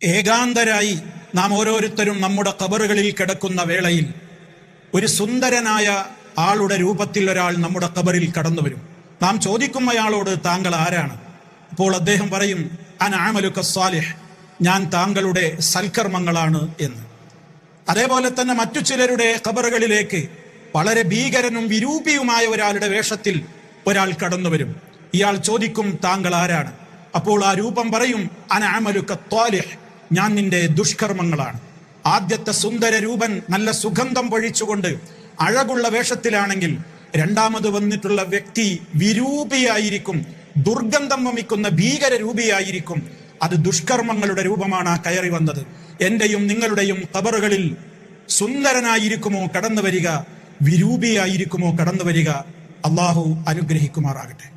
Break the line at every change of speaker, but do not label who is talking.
ഏകാന്തരായി നാം ഓരോരുത്തരും നമ്മുടെ ഖബറുകളിൽ കിടക്കുന്ന വേളയിൽ ഒരു സുന്ദരനായ ആളുടെ രൂപത്തിൽ ഒരാൾ നമ്മുടെ ഖബറിൽ കടന്നു വരും. നാം ചോദിക്കും അയാളോട്, താങ്കൾ ആരാണ്? അപ്പോൾ അദ്ദേഹം പറയും, അന അമലുക സ്വാലിഹ്, ഞാൻ താങ്കളുടെ സൽക്കർമ്മങ്ങളാണ് എന്ന്. അതേപോലെ തന്നെ മറ്റു ചിലരുടെ ഖബറുകളിലേക്ക് വളരെ ഭീകരനും വിരൂപിയുമായ ഒരാളുടെ വേഷത്തിൽ ഒരാൾ കടന്നു വരും. ഇയാൾ ചോദിക്കും, താങ്കൾ ആരാണ്? അപ്പോൾ ആ രൂപം പറയും, അന അമലുക സ്വാലിഹ്, ഞാൻ നിന്റെ ദുഷ്കർമ്മങ്ങളാണ്. ആദ്യത്തെ സുന്ദര രൂപൻ നല്ല സുഗന്ധം പൊഴിച്ചുകൊണ്ട് അഴകുള്ള വേഷത്തിലാണെങ്കിൽ രണ്ടാമത് വന്നിട്ടുള്ള വ്യക്തി വിരൂപിയായിരിക്കും, ദുർഗന്ധം വമിക്കുന്ന ഭീകര രൂപിയായിരിക്കും. അത് ദുഷ്കർമ്മങ്ങളുടെ രൂപമാണ് ആ കയറി വന്നത്. എന്റെയും നിങ്ങളുടെയും ഖബറുകളിൽ സുന്ദരനായിരിക്കുമോ കടന്നു വരിക, വിരൂപിയായിരിക്കുമോ കടന്നു വരിക? അള്ളാഹു അനുഗ്രഹിക്കുമാറാകട്ടെ.